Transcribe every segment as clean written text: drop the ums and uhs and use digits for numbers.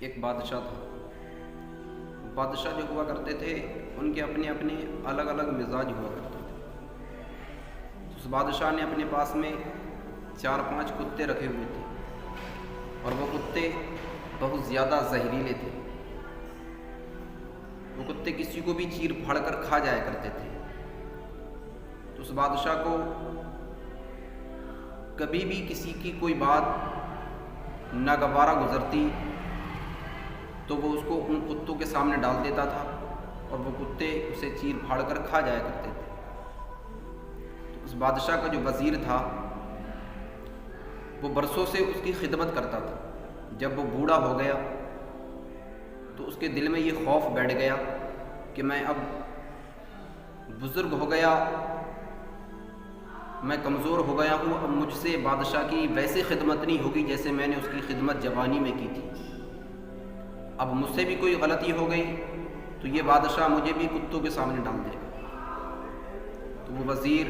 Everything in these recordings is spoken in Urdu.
ایک بادشاہ تھا۔ بادشاہ جو ہوا کرتے تھے ان کے اپنے اپنے الگ الگ مزاج ہوا کرتے تھے۔ اس بادشاہ نے اپنے پاس میں 4-5 کتے رکھے ہوئے تھے، اور وہ کتے بہت زیادہ زہریلے تھے۔ وہ کتے کسی کو بھی چیر پھاڑ کر کھا جایا کرتے تھے۔ تو اس بادشاہ کو کبھی بھی کسی کی کوئی بات ناگوارہ گزرتی تو وہ اس کو ان کتوں کے سامنے ڈال دیتا تھا، اور وہ کتے اسے چیر پھاڑ کر کھا جایا کرتے تھے۔ تو اس بادشاہ کا جو وزیر تھا وہ برسوں سے اس کی خدمت کرتا تھا۔ جب وہ بوڑھا ہو گیا تو اس کے دل میں یہ خوف بیٹھ گیا کہ میں اب بزرگ ہو گیا، میں کمزور ہو گیا ہوں، اب مجھ سے بادشاہ کی ویسے خدمت نہیں ہوگی جیسے میں نے اس کی خدمت جوانی میں کی تھی۔ اب مجھ سے بھی کوئی غلطی ہو گئی تو یہ بادشاہ مجھے بھی کتوں کے سامنے ڈال دے گا۔ تو وہ وزیر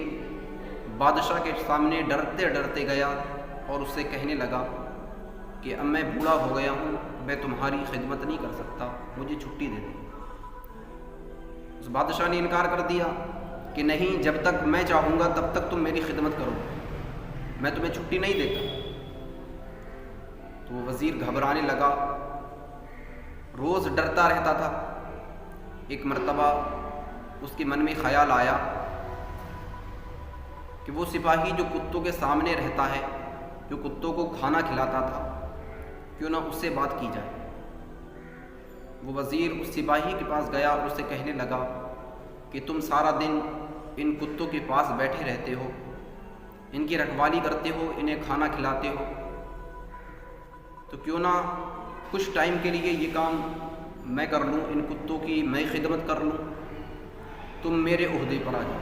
بادشاہ کے سامنے ڈرتے ڈرتے گیا اور اس سے کہنے لگا کہ اب میں بوڑھا ہو گیا ہوں، میں تمہاری خدمت نہیں کر سکتا، مجھے چھٹی دے دو۔ اس بادشاہ نے انکار کر دیا کہ نہیں، جب تک میں چاہوں گا تب تک تم میری خدمت کرو، میں تمہیں چھٹی نہیں دیتا۔ تو وہ وزیر گھبرانے لگا، روز ڈرتا رہتا تھا۔ ایک مرتبہ اس کے من میں خیال آیا کہ وہ سپاہی جو کتوں کے سامنے رہتا ہے، جو کتوں کو کھانا کھلاتا تھا، کیوں نہ اس سے بات کی جائے۔ وہ وزیر اس سپاہی کے پاس گیا اور اسے کہنے لگا کہ تم سارا دن ان کتوں کے پاس بیٹھے رہتے ہو، ان کی رکھوالی کرتے ہو، انہیں کھانا کھلاتے ہو، تو کیوں نہ کچھ ٹائم کے لیے یہ کام میں کر لوں، ان کتوں کی میں خدمت کر لوں، تم میرے عہدے پر آ جاؤ۔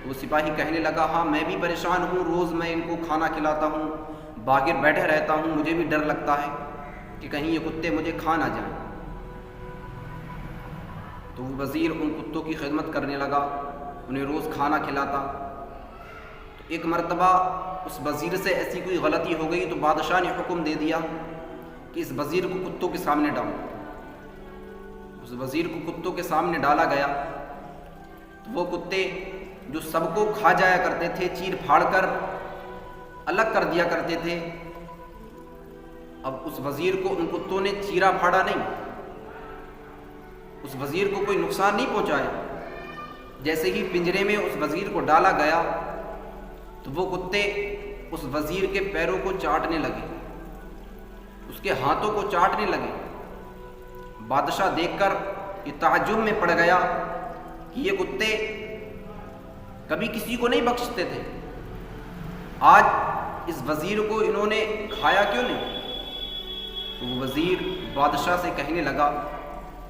وہ سپاہی کہنے لگا ہاں میں بھی پریشان ہوں، روز میں ان کو کھانا کھلاتا ہوں، باہر بیٹھے رہتا ہوں، مجھے بھی ڈر لگتا ہے کہ کہیں یہ کتے مجھے کھا نہ جائیں۔ تو وہ وزیر ان کتوں کی خدمت کرنے لگا، انہیں روز کھانا کھلاتا۔ تو ایک مرتبہ اس وزیر سے ایسی کوئی غلطی ہو گئی تو بادشاہ نے حکم دے دیا کہ اس وزیر کو کتوں کے سامنے ڈالو۔ اس وزیر کو کتوں کے سامنے ڈالا گیا تو وہ کتے جو سب کو کھا جایا کرتے تھے، چیر پھاڑ کر الگ کر دیا کرتے تھے، اب اس وزیر کو ان کتوں نے چیرا پھاڑا نہیں، اس وزیر کو کوئی نقصان نہیں پہنچایا۔ جیسے ہی پنجرے میں اس وزیر کو ڈالا گیا تو وہ کتے اس وزیر کے پیروں کو چاٹنے لگے، اس کے ہاتھوں کو چاٹنے لگے۔ بادشاہ دیکھ کر یہ تعجب میں پڑ گیا کہ یہ کتے کبھی کسی کو نہیں بخشتے تھے، آج اس وزیر کو انہوں نے کھایا کیوں نہیں؟ تو وہ وزیر بادشاہ سے کہنے لگا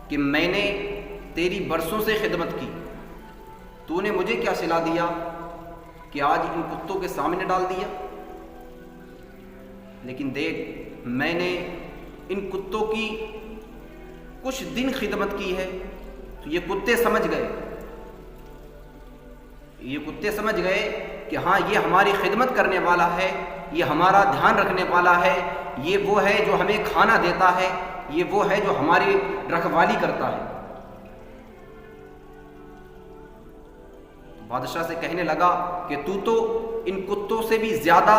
کہ میں نے تیری برسوں سے خدمت کی، تو نے مجھے کیا صلا دیا کہ آج ان کتوں کے سامنے ڈال دیا؟ لیکن دیکھ، میں نے ان کتوں کی کچھ دن خدمت کی ہے تو یہ کتے سمجھ گئے کہ ہاں یہ ہماری خدمت کرنے والا ہے، یہ ہمارا دھیان رکھنے والا ہے، یہ وہ ہے جو ہمیں کھانا دیتا ہے، یہ وہ ہے جو ہماری رکھوالی کرتا ہے۔ بادشاہ سے کہنے لگا کہ تو ان کتوں سے بھی زیادہ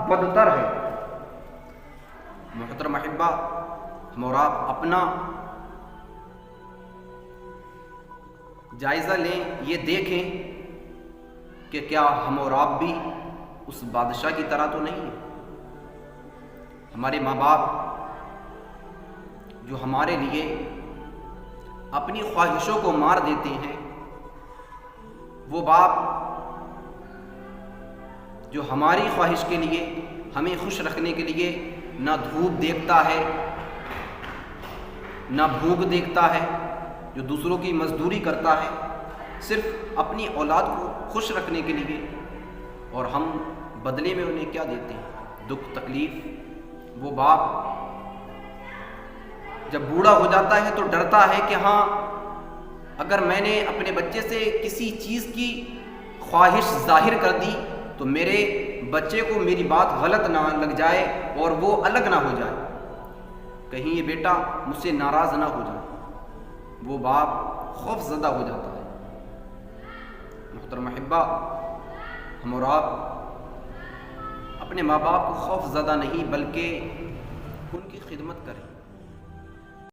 بدتر ہے۔ محترم احبہ، ہم اور آپ اپنا جائزہ لیں، یہ دیکھیں کہ کیا ہم اور آپ بھی اس بادشاہ کی طرح تو نہیں ہیں۔ ہمارے ماں باپ جو ہمارے لیے اپنی خواہشوں کو مار دیتے ہیں، وہ باپ جو ہماری خواہش کے لیے، ہمیں خوش رکھنے کے لیے نہ دھوپ دیکھتا ہے نہ بھوک دیکھتا ہے، جو دوسروں کی مزدوری کرتا ہے صرف اپنی اولاد کو خوش رکھنے کے لیے، اور ہم بدلے میں انہیں کیا دیتے ہیں؟ دکھ، تکلیف۔ وہ باپ جب بوڑھا ہو جاتا ہے تو ڈرتا ہے کہ ہاں اگر میں نے اپنے بچے سے کسی چیز کی خواہش ظاہر کر دی تو میرے بچے کو میری بات غلط نہ لگ جائے اور وہ الگ نہ ہو جائے۔ کہیں یہ بیٹا مجھ سے ناراض نہ ہو جائے، وہ باپ خوف زدہ ہو جاتا ہے۔ محترم احبہ، ہم اور آپ اپنے ماں باپ کو خوف زدہ نہیں بلکہ ان کی خدمت کریں۔